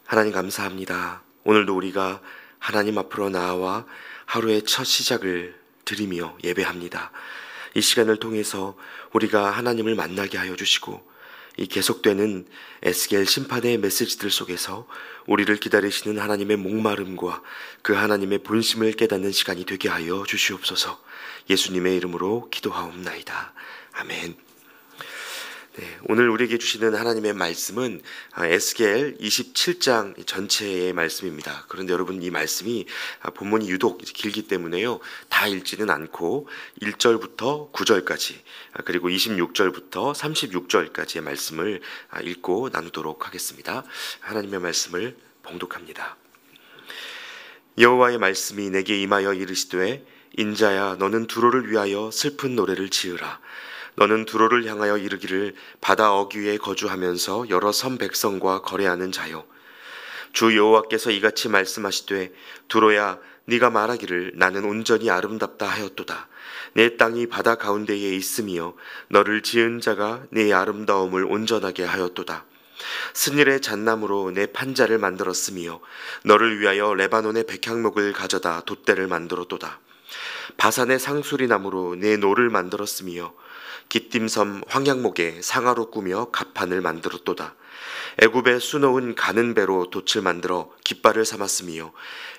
하나님 감사합니다. 오늘도 우리가 하나님 앞으로 나와 하루의 첫 시작을 드리며 예배합니다. 이 시간을 통해서 우리가 하나님을 만나게 하여 주시고 이 계속되는 에스겔 심판의 메시지들 속에서 우리를 기다리시는 하나님의 목마름과 그 하나님의 본심을 깨닫는 시간이 되게 하여 주시옵소서. 예수님의 이름으로 기도하옵나이다. 아멘. 오늘 우리에게 주시는 하나님의 말씀은 에스겔 27장 전체의 말씀입니다. 그런데 여러분, 이 말씀이 본문이 유독 길기 때문에요, 다 읽지는 않고 1절부터 9절까지 그리고 26절부터 36절까지의 말씀을 읽고 나누도록 하겠습니다. 하나님의 말씀을 봉독합니다. 여호와의 말씀이 내게 임하여 이르시되, 인자야, 너는 두로를 위하여 슬픈 노래를 지으라. 너는 두로를 향하여 이르기를, 바다 어귀에 거주하면서 여러 섬 백성과 거래하는 자요, 주 여호와께서 이같이 말씀하시되, 두로야, 네가 말하기를 나는 온전히 아름답다 하였도다. 내 땅이 바다 가운데에 있으며 너를 지은 자가 네 아름다움을 온전하게 하였도다. 스닐의 잣나무로 내 판자를 만들었으며 너를 위하여 레바논의 백향목을 가져다 돛대를 만들었도다. 바산의 상수리 나무로 내 노를 만들었으며 기띔섬 황양목에 상아로 꾸며 갑판을 만들었도다. 애굽에 수놓은 가는 배로 돛을 만들어 깃발을 삼았으며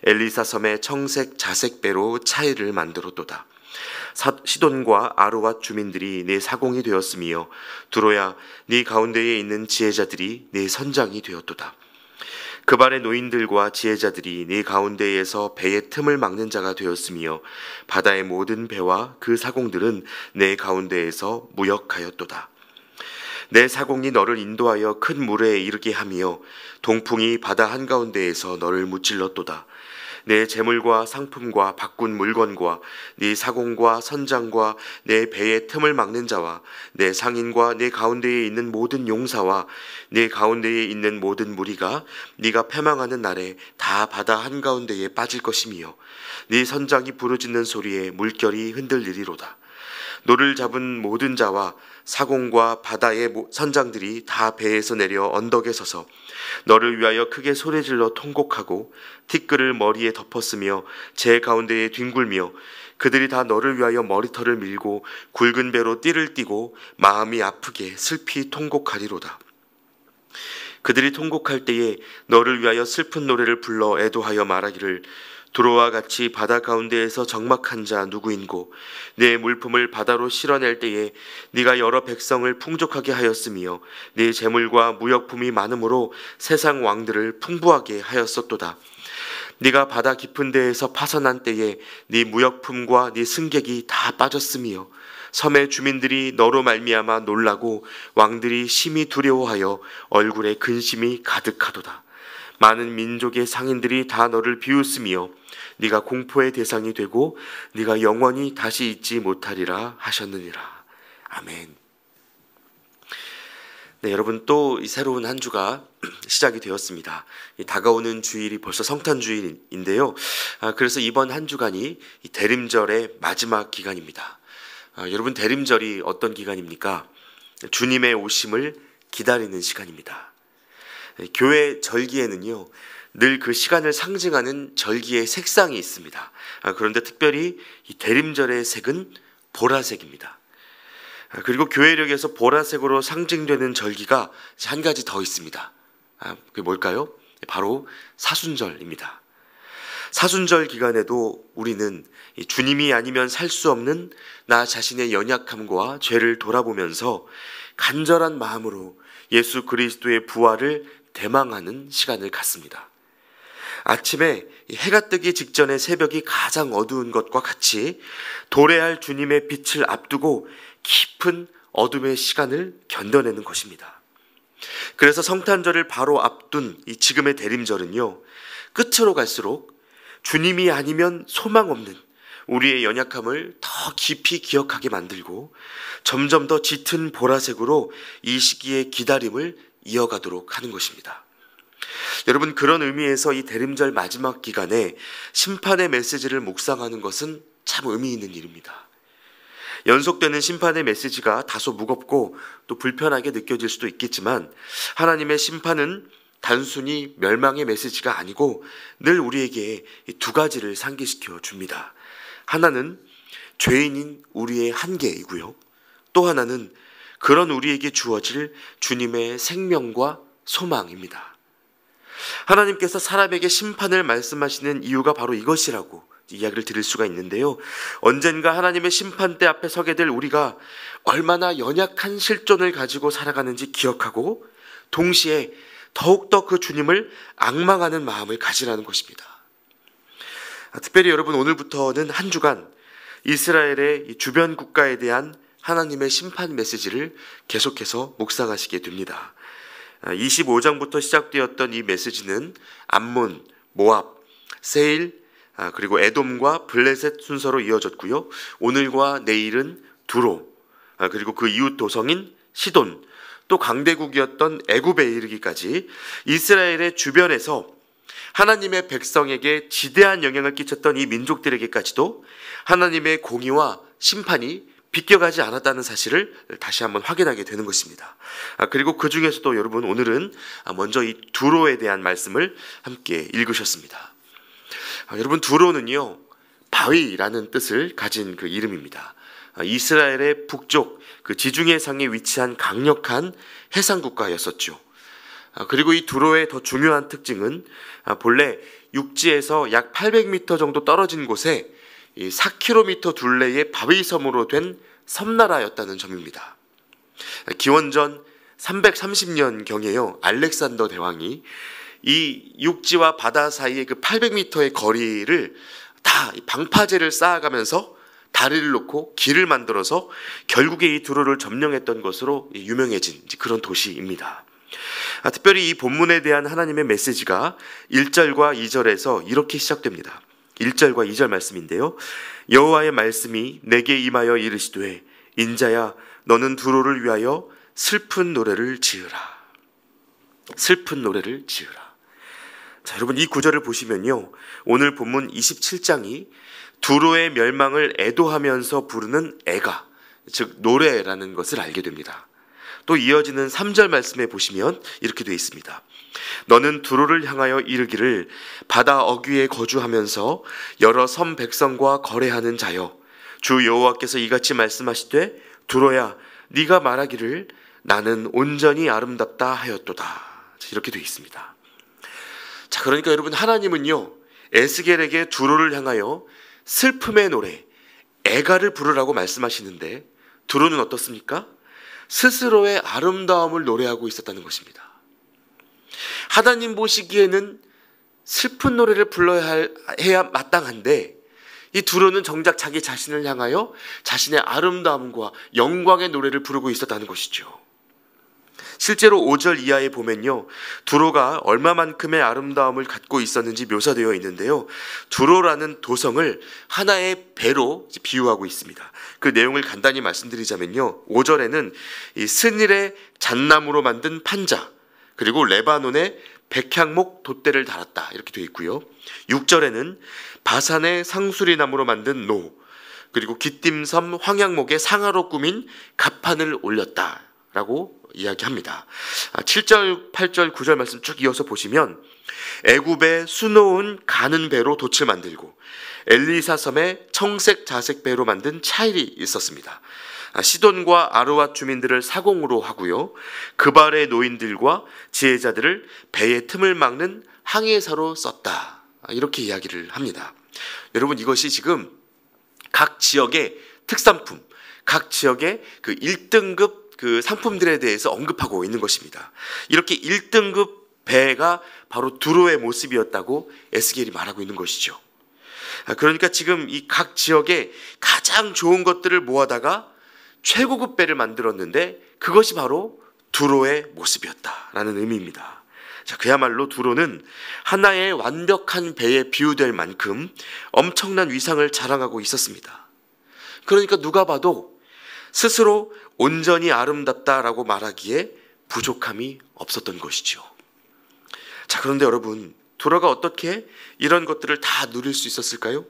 엘리사 섬의 청색 자색 배로 차일을 만들었도다. 시돈과 아르왓 주민들이 네 사공이 되었으며 두로야, 네 가운데에 있는 지혜자들이 네 선장이 되었도다. 그발의 노인들과 지혜자들이 네 가운데에서 배의 틈을 막는 자가 되었으며 바다의 모든 배와 그 사공들은 네 가운데에서 무역하였도다. 내 사공이 너를 인도하여 큰 물에 이르게 하며 동풍이 바다 한가운데에서 너를 무찔렀도다. 내 재물과 상품과 바꾼 물건과 네 사공과 선장과 내 배의 틈을 막는 자와 내 상인과 내 가운데에 있는 모든 용사와 내 가운데에 있는 모든 무리가 네가 패망하는 날에 다 바다 한가운데에 빠질 것이며 네 선장이 부르짖는 소리에 물결이 흔들리리로다. 노를 잡은 모든 자와 사공과 바다의 선장들이 다 배에서 내려 언덕에 서서 너를 위하여 크게 소리질러 통곡하고 티끌을 머리에 덮었으며 제 가운데에 뒹굴며 그들이 다 너를 위하여 머리털을 밀고 굵은 배로 띠를 띠고 마음이 아프게 슬피 통곡하리로다. 그들이 통곡할 때에 너를 위하여 슬픈 노래를 불러 애도하여 말하기를, 두로와 같이 바다 가운데에서 적막한 자 누구인고, 내 물품을 바다로 실어낼 때에 네가 여러 백성을 풍족하게 하였으며 네 재물과 무역품이 많음으로 세상 왕들을 풍부하게 하였었도다. 네가 바다 깊은 데에서 파선한 때에 네 무역품과 네 승객이 다 빠졌으며 섬의 주민들이 너로 말미암아 놀라고 왕들이 심히 두려워하여 얼굴에 근심이 가득하도다. 많은 민족의 상인들이 다 너를 비웃으며 네가 공포의 대상이 되고 네가 영원히 다시 잊지 못하리라 하셨느니라. 아멘. 네, 여러분, 또 이 새로운 한 주가 시작이 되었습니다. 다가오는 주일이 벌써 성탄 주일인데요. 그래서 이번 한 주간이 이 대림절의 마지막 기간입니다. 여러분, 대림절이 어떤 기간입니까? 주님의 오심을 기다리는 시간입니다. 교회 절기에는요, 늘 그 시간을 상징하는 절기의 색상이 있습니다. 그런데 특별히 이 대림절의 색은 보라색입니다. 그리고 교회력에서 보라색으로 상징되는 절기가 한 가지 더 있습니다. 그게 뭘까요? 바로 사순절입니다. 사순절 기간에도 우리는 주님이 아니면 살 수 없는 나 자신의 연약함과 죄를 돌아보면서 간절한 마음으로 예수 그리스도의 부활을 대망하는 시간을 갖습니다. 아침에 해가 뜨기 직전의 새벽이 가장 어두운 것과 같이 도래할 주님의 빛을 앞두고 깊은 어둠의 시간을 견뎌내는 것입니다. 그래서 성탄절을 바로 앞둔 이 지금의 대림절은요, 끝으로 갈수록 주님이 아니면 소망 없는 우리의 연약함을 더 깊이 기억하게 만들고 점점 더 짙은 보라색으로 이 시기의 기다림을 이어가도록 하는 것입니다. 여러분, 그런 의미에서 이 대림절 마지막 기간에 심판의 메시지를 묵상하는 것은 참 의미 있는 일입니다. 연속되는 심판의 메시지가 다소 무겁고 또 불편하게 느껴질 수도 있겠지만, 하나님의 심판은 단순히 멸망의 메시지가 아니고 늘 우리에게 두 가지를 상기시켜 줍니다. 하나는 죄인인 우리의 한계이고요. 또 하나는 그런 우리에게 주어질 주님의 생명과 소망입니다. 하나님께서 사람에게 심판을 말씀하시는 이유가 바로 이것이라고 이야기를 드릴 수가 있는데요. 언젠가 하나님의 심판대 앞에 서게 될 우리가 얼마나 연약한 실존을 가지고 살아가는지 기억하고 동시에 더욱더 그 주님을 앙망하는 마음을 가지라는 것입니다. 특별히 여러분, 오늘부터는 한 주간 이스라엘의 주변 국가에 대한 하나님의 심판 메시지를 계속해서 묵상하시게 됩니다. 25장부터 시작되었던 이 메시지는 암몬, 모압, 세일, 그리고 에돔과 블레셋 순서로 이어졌고요. 오늘과 내일은 두로, 그리고 그 이웃 도성인 시돈, 또 강대국이었던 애굽에 이르기까지 이스라엘의 주변에서 하나님의 백성에게 지대한 영향을 끼쳤던 이 민족들에게까지도 하나님의 공의와 심판이 비껴가지 않았다는 사실을 다시 한번 확인하게 되는 것입니다. 그리고 그 중에서도 여러분, 오늘은 먼저 이 두로에 대한 말씀을 함께 읽으셨습니다. 여러분, 두로는요, 바위라는 뜻을 가진 그 이름입니다. 이스라엘의 북쪽 그 지중해 상에 위치한 강력한 해상 국가였었죠. 그리고 이 두로의 더 중요한 특징은 본래 육지에서 약 800m 정도 떨어진 곳에 4km 둘레의 바위섬으로 된 섬나라였다는 점입니다. 기원전 330년경에요, 알렉산더 대왕이 이 육지와 바다 사이의 그 800m의 거리를 다 방파제를 쌓아가면서 다리를 놓고 길을 만들어서 결국에 이 두로를 점령했던 것으로 유명해진 그런 도시입니다. 특별히 이 본문에 대한 하나님의 메시지가 1절과 2절에서 이렇게 시작됩니다. 1절과 2절 말씀인데요. 여호와의 말씀이 내게 임하여 이르시되 인자야 너는 두로를 위하여 슬픈 노래를 지으라. 슬픈 노래를 지으라. 자, 여러분, 이 구절을 보시면요, 오늘 본문 27장이 두로의 멸망을 애도하면서 부르는 애가, 즉 노래라는 것을 알게 됩니다. 또 이어지는 3절 말씀에 보시면 이렇게 되어 있습니다. 너는 두로를 향하여 이르기를 바다 어귀에 거주하면서 여러 섬 백성과 거래하는 자여, 주 여호와께서 이같이 말씀하시되 두로야 네가 말하기를 나는 온전히 아름답다 하였도다. 이렇게 되어 있습니다. 자, 그러니까 여러분, 하나님은요, 에스겔에게 두로를 향하여 슬픔의 노래, 애가를 부르라고 말씀하시는데 두로는 어떻습니까? 스스로의 아름다움을 노래하고 있었다는 것입니다. 하나님 보시기에는 슬픈 노래를 불러야 해야 마땅한데 이 두로는 정작 자기 자신을 향하여 자신의 아름다움과 영광의 노래를 부르고 있었다는 것이죠. 실제로 5절 이하에 보면요, 두로가 얼마만큼의 아름다움을 갖고 있었는지 묘사되어 있는데요, 두로라는 도성을 하나의 배로 비유하고 있습니다. 그 내용을 간단히 말씀드리자면요, 5절에는 이 스닐의 잣나무로 만든 판자, 그리고 레바논에 백향목 돛대를 달았다, 이렇게 되어 있고요. 6절에는 바산의 상수리나무로 만든 노, 그리고 기띔섬 황양목의 상아로 꾸민 갑판을 올렸다라고 이야기합니다. 7절, 8절, 9절 말씀 쭉 이어서 보시면 애굽에 수놓은 가는 배로 돛을 만들고 엘리사 섬에 청색 자색 배로 만든 차일이 있었습니다. 시돈과 아르왑 주민들을 사공으로 하고요, 그발의 노인들과 지혜자들을 배의 틈을 막는 항해사로 썼다, 이렇게 이야기를 합니다. 여러분, 이것이 지금 각 지역의 특산품, 각 지역의 그 1등급 그 상품들에 대해서 언급하고 있는 것입니다. 이렇게 1등급 배가 바로 두로의 모습이었다고 에스겔이 말하고 있는 것이죠. 그러니까 지금 이 각 지역에 가장 좋은 것들을 모아다가 최고급 배를 만들었는데 그것이 바로 두로의 모습이었다라는 의미입니다. 자, 그야말로 두로는 하나의 완벽한 배에 비유될 만큼 엄청난 위상을 자랑하고 있었습니다. 그러니까 누가 봐도 스스로 온전히 아름답다라고 말하기에 부족함이 없었던 것이죠. 자, 그런데 여러분, 두로가 어떻게 이런 것들을 다 누릴 수 있었을까요?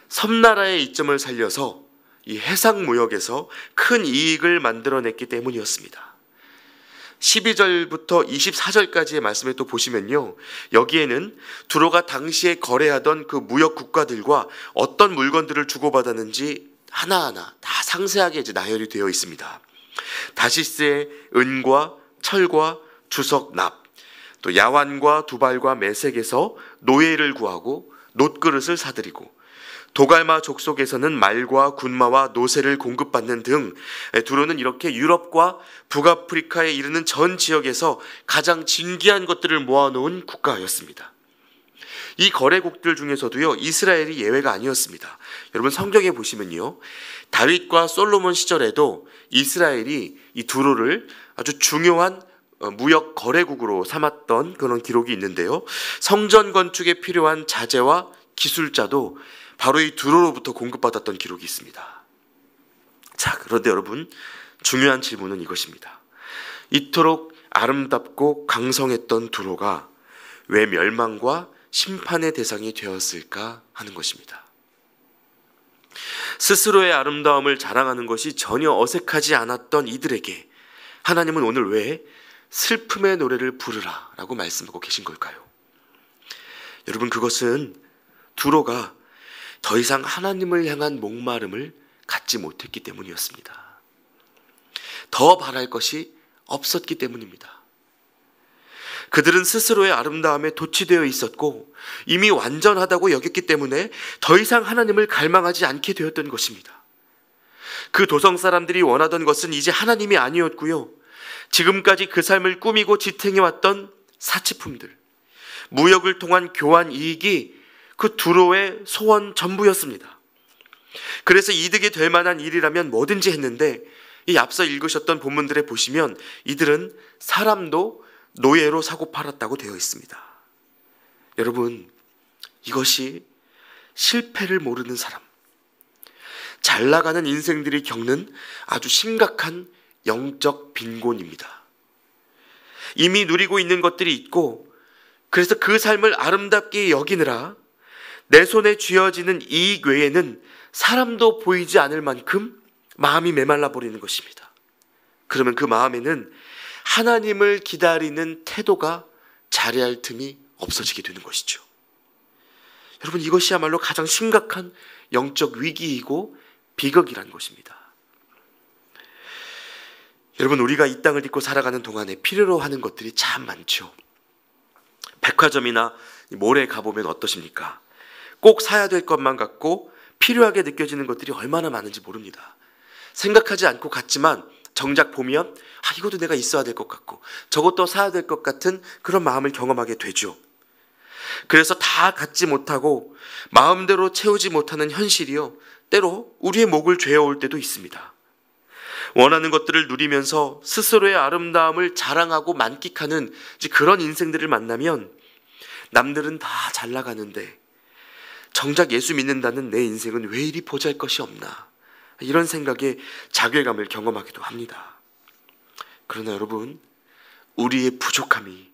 섬나라의 이점을 살려서 이 해상 무역에서 큰 이익을 만들어냈기 때문이었습니다. 12절부터 24절까지의 말씀을 또 보시면요, 여기에는 두로가 당시에 거래하던 그 무역 국가들과 어떤 물건들을 주고받았는지 하나하나 다 상세하게 이제 나열이 되어 있습니다. 다시스의 은과 철과 주석 납, 또 야완과 두발과 메색에서 노예를 구하고 놋그릇을 사들이고, 도갈마 족속에서는 말과 군마와 노새를 공급받는 등 두로는 이렇게 유럽과 북아프리카에 이르는 전 지역에서 가장 진귀한 것들을 모아놓은 국가였습니다. 이 거래국들 중에서도요, 이스라엘이 예외가 아니었습니다. 여러분 성경에 보시면요, 다윗과 솔로몬 시절에도 이스라엘이 이 두로를 아주 중요한 무역 거래국으로 삼았던 그런 기록이 있는데요, 성전 건축에 필요한 자재와 기술자도 바로 이 두로로부터 공급받았던 기록이 있습니다. 자, 그런데 여러분, 중요한 질문은 이것입니다. 이토록 아름답고 강성했던 두로가 왜 멸망과 심판의 대상이 되었을까 하는 것입니다. 스스로의 아름다움을 자랑하는 것이 전혀 어색하지 않았던 이들에게 하나님은 오늘 왜 슬픔의 노래를 부르라 라고 말씀하고 계신 걸까요? 여러분, 그것은 두로가 더 이상 하나님을 향한 목마름을 갖지 못했기 때문이었습니다. 더 바랄 것이 없었기 때문입니다. 그들은 스스로의 아름다움에 도취되어 있었고 이미 완전하다고 여겼기 때문에 더 이상 하나님을 갈망하지 않게 되었던 것입니다. 그 도성 사람들이 원하던 것은 이제 하나님이 아니었고요, 지금까지 그 삶을 꾸미고 지탱해왔던 사치품들, 무역을 통한 교환 이익이 그 두로의 소원 전부였습니다. 그래서 이득이 될 만한 일이라면 뭐든지 했는데, 이 앞서 읽으셨던 본문들에 보시면 이들은 사람도 노예로 사고 팔았다고 되어 있습니다. 여러분, 이것이 실패를 모르는 사람, 잘 나가는 인생들이 겪는 아주 심각한 영적 빈곤입니다. 이미 누리고 있는 것들이 있고, 그래서 그 삶을 아름답게 여기느라 내 손에 쥐어지는 이익 외에는 사람도 보이지 않을 만큼 마음이 메말라 버리는 것입니다. 그러면 그 마음에는 하나님을 기다리는 태도가 자리할 틈이 없어지게 되는 것이죠. 여러분, 이것이야말로 가장 심각한 영적 위기이고 비극이라는 것입니다. 여러분, 우리가 이 땅을 딛고 살아가는 동안에 필요로 하는 것들이 참 많죠. 백화점이나 몰에 가보면 어떠십니까? 꼭 사야 될 것만 같고 필요하게 느껴지는 것들이 얼마나 많은지 모릅니다. 생각하지 않고 갔지만 정작 보면 이것도 내가 있어야 될 것 같고 저것도 사야 될 것 같은 그런 마음을 경험하게 되죠. 그래서 다 갖지 못하고 마음대로 채우지 못하는 현실이요, 때로 우리의 목을 죄어올 때도 있습니다. 원하는 것들을 누리면서 스스로의 아름다움을 자랑하고 만끽하는 그런 인생들을 만나면 남들은 다 잘 나가는데 정작 예수 믿는다는 내 인생은 왜 이리 보잘것이 없나, 이런 생각에 자괴감을 경험하기도 합니다. 그러나 여러분, 우리의 부족함이,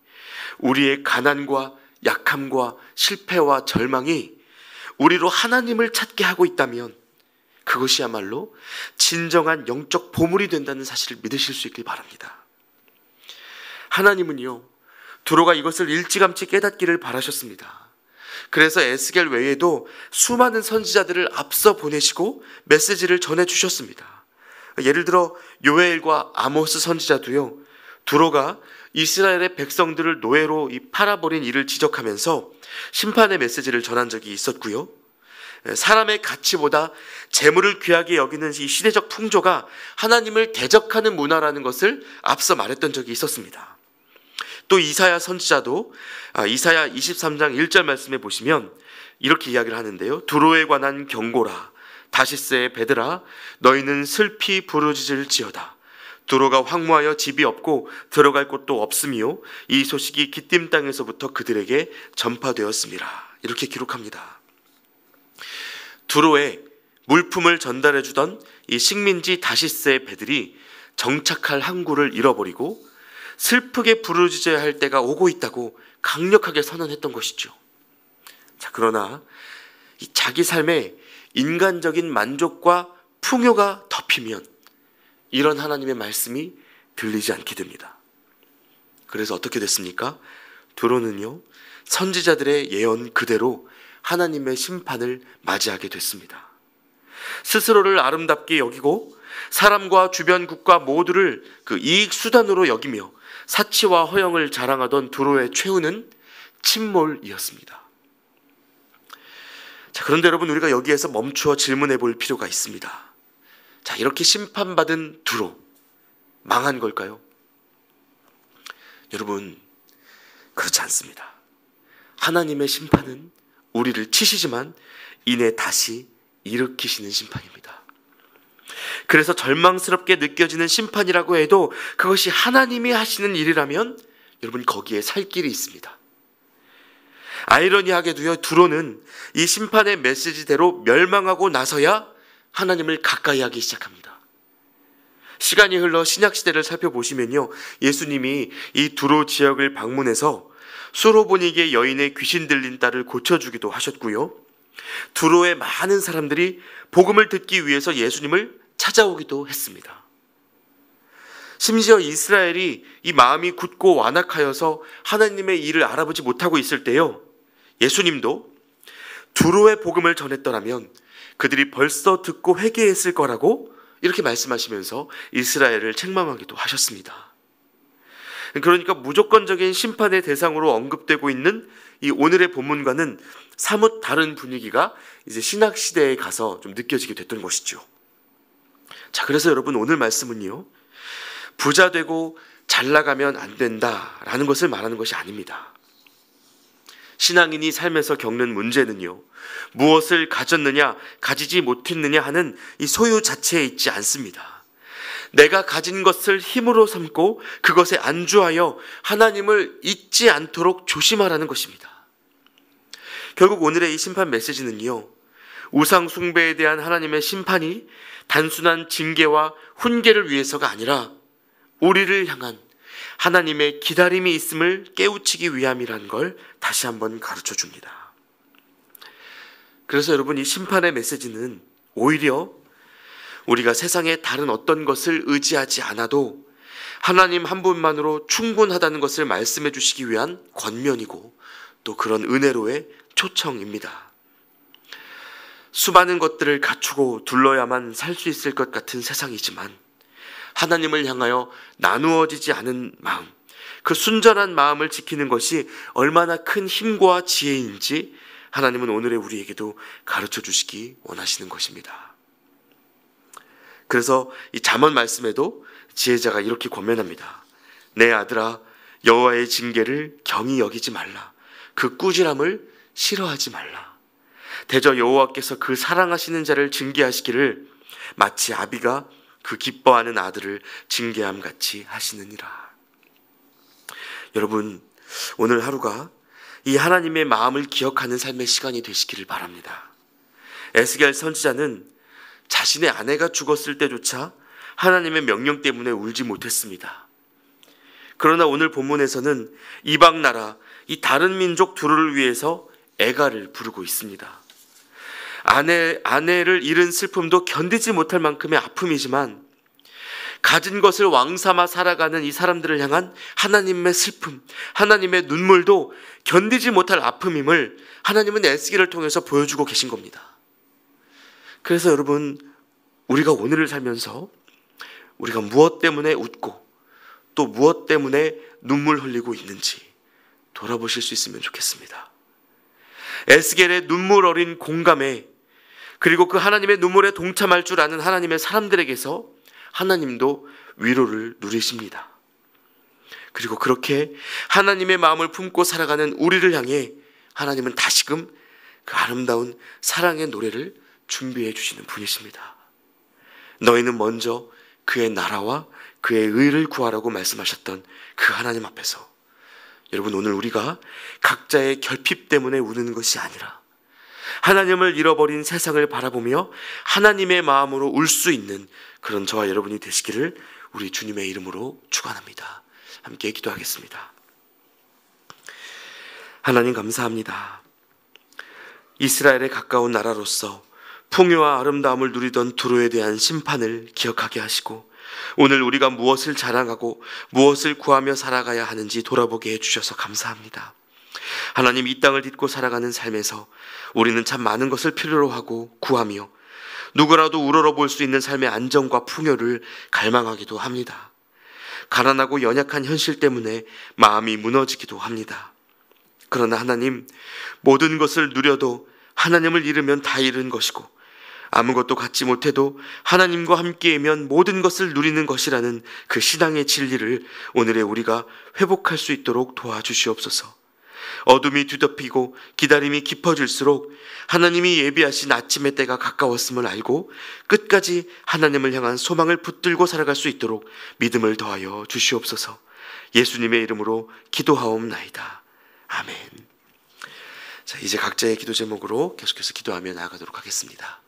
우리의 가난과 약함과 실패와 절망이 우리로 하나님을 찾게 하고 있다면 그것이야말로 진정한 영적 보물이 된다는 사실을 믿으실 수 있길 바랍니다. 하나님은요, 두로가 이것을 일찌감치 깨닫기를 바라셨습니다. 그래서 에스겔 외에도 수많은 선지자들을 앞서 보내시고 메시지를 전해주셨습니다. 예를 들어 요엘과 아모스 선지자도요, 두로가 이스라엘의 백성들을 노예로 팔아버린 일을 지적하면서 심판의 메시지를 전한 적이 있었고요, 사람의 가치보다 재물을 귀하게 여기는 이 시대적 풍조가 하나님을 대적하는 문화라는 것을 앞서 말했던 적이 있었습니다. 또 이사야 선지자도 이사야 23장 1절 말씀에 보시면 이렇게 이야기를 하는데요, 두로에 관한 경고라, 다시스의 배들아, 너희는 슬피 부르짖을지어다. 두로가 황무하여 집이 없고 들어갈 곳도 없으며 이 소식이 기띔 땅에서부터 그들에게 전파되었음이라. 이렇게 기록합니다. 두로에 물품을 전달해주던 이 식민지 다시스의 배들이 정착할 항구를 잃어버리고 슬프게 부르짖어야 할 때가 오고 있다고 강력하게 선언했던 것이죠. 자, 그러나 이 자기 삶에 인간적인 만족과 풍요가 덮이면 이런 하나님의 말씀이 들리지 않게 됩니다. 그래서 어떻게 됐습니까? 두로는요, 선지자들의 예언 그대로 하나님의 심판을 맞이하게 됐습니다. 스스로를 아름답게 여기고 사람과 주변 국가 모두를 그 이익 수단으로 여기며 사치와 허영을 자랑하던 두로의 최후는 침몰이었습니다. 자, 그런데 여러분, 우리가 여기에서 멈추어 질문해 볼 필요가 있습니다. 자, 이렇게 심판받은 두로, 망한 걸까요? 여러분, 그렇지 않습니다. 하나님의 심판은 우리를 치시지만 이내 다시 일으키시는 심판입니다. 그래서 절망스럽게 느껴지는 심판이라고 해도 그것이 하나님이 하시는 일이라면 여러분, 거기에 살 길이 있습니다. 아이러니하게도요, 두로는 이 심판의 메시지대로 멸망하고 나서야 하나님을 가까이 하기 시작합니다. 시간이 흘러 신약시대를 살펴보시면요, 예수님이 이 두로 지역을 방문해서 수로보니게 여인의 귀신 들린 딸을 고쳐주기도 하셨고요, 두로의 많은 사람들이 복음을 듣기 위해서 예수님을 찾아오기도 했습니다. 심지어 이스라엘이 이 마음이 굳고 완악하여서 하나님의 일을 알아보지 못하고 있을 때요, 예수님도 두로의 복음을 전했더라면 그들이 벌써 듣고 회개했을 거라고 이렇게 말씀하시면서 이스라엘을 책망하기도 하셨습니다. 그러니까 무조건적인 심판의 대상으로 언급되고 있는 이 오늘의 본문과는 사뭇 다른 분위기가 이제 신학시대에 가서 좀 느껴지게 됐던 것이죠. 자, 그래서 여러분, 오늘 말씀은요, 부자 되고 잘 나가면 안 된다라는 것을 말하는 것이 아닙니다. 신앙인이 삶에서 겪는 문제는요, 무엇을 가졌느냐 가지지 못했느냐 하는 이 소유 자체에 있지 않습니다. 내가 가진 것을 힘으로 삼고 그것에 안주하여 하나님을 잊지 않도록 조심하라는 것입니다. 결국 오늘의 이 심판 메시지는요, 우상 숭배에 대한 하나님의 심판이 단순한 징계와 훈계를 위해서가 아니라 우리를 향한 하나님의 기다림이 있음을 깨우치기 위함이라는 걸 다시 한번 가르쳐 줍니다. 그래서 여러분, 이 심판의 메시지는 오히려 우리가 세상에 다른 어떤 것을 의지하지 않아도 하나님 한 분만으로 충분하다는 것을 말씀해 주시기 위한 권면이고 또 그런 은혜로의 초청입니다. 수많은 것들을 갖추고 둘러야만 살 수 있을 것 같은 세상이지만 하나님을 향하여 나누어지지 않은 마음, 그 순전한 마음을 지키는 것이 얼마나 큰 힘과 지혜인지 하나님은 오늘의 우리에게도 가르쳐 주시기 원하시는 것입니다. 그래서 이 잠언 말씀에도 지혜자가 이렇게 권면합니다. 내 아들아, 여호와의 징계를 경히 여기지 말라. 그 꾸지람을 싫어하지 말라. 대저 여호와께서 그 사랑하시는 자를 징계하시기를 마치 아비가 그 기뻐하는 아들을 징계함 같이 하시느니라. 여러분, 오늘 하루가 이 하나님의 마음을 기억하는 삶의 시간이 되시기를 바랍니다. 에스겔 선지자는 자신의 아내가 죽었을 때조차 하나님의 명령 때문에 울지 못했습니다. 그러나 오늘 본문에서는 이방 나라, 이 다른 민족 두루를 위해서 애가를 부르고 있습니다. 아내를 잃은 슬픔도 견디지 못할 만큼의 아픔이지만 가진 것을 왕삼아 살아가는 이 사람들을 향한 하나님의 슬픔, 하나님의 눈물도 견디지 못할 아픔임을 하나님은 에스겔을 통해서 보여주고 계신 겁니다. 그래서 여러분, 우리가 오늘을 살면서 우리가 무엇 때문에 웃고 또 무엇 때문에 눈물 흘리고 있는지 돌아보실 수 있으면 좋겠습니다. 에스겔의 눈물 어린 공감에, 그리고 그 하나님의 눈물에 동참할 줄 아는 하나님의 사람들에게서 하나님도 위로를 누리십니다. 그리고 그렇게 하나님의 마음을 품고 살아가는 우리를 향해 하나님은 다시금 그 아름다운 사랑의 노래를 준비해 주시는 분이십니다. 너희는 먼저 그의 나라와 그의 의를 구하라고 말씀하셨던 그 하나님 앞에서 여러분, 오늘 우리가 각자의 결핍 때문에 우는 것이 아니라 하나님을 잃어버린 세상을 바라보며 하나님의 마음으로 울 수 있는 그런 저와 여러분이 되시기를 우리 주님의 이름으로 축원합니다. 함께 기도하겠습니다. 하나님, 감사합니다. 이스라엘에 가까운 나라로서 풍요와 아름다움을 누리던 두로에 대한 심판을 기억하게 하시고 오늘 우리가 무엇을 자랑하고 무엇을 구하며 살아가야 하는지 돌아보게 해주셔서 감사합니다. 하나님, 이 땅을 딛고 살아가는 삶에서 우리는 참 많은 것을 필요로 하고 구하며 누구라도 우러러볼 수 있는 삶의 안정과 풍요를 갈망하기도 합니다. 가난하고 연약한 현실 때문에 마음이 무너지기도 합니다. 그러나 하나님, 모든 것을 누려도 하나님을 잃으면 다 잃은 것이고 아무것도 갖지 못해도 하나님과 함께이면 모든 것을 누리는 것이라는 그 신앙의 진리를 오늘의 우리가 회복할 수 있도록 도와주시옵소서. 어둠이 뒤덮이고 기다림이 깊어질수록 하나님이 예비하신 아침의 때가 가까웠음을 알고 끝까지 하나님을 향한 소망을 붙들고 살아갈 수 있도록 믿음을 더하여 주시옵소서. 예수님의 이름으로 기도하옵나이다. 아멘. 자, 이제 각자의 기도 제목으로 계속해서 기도하며 나아가도록 하겠습니다.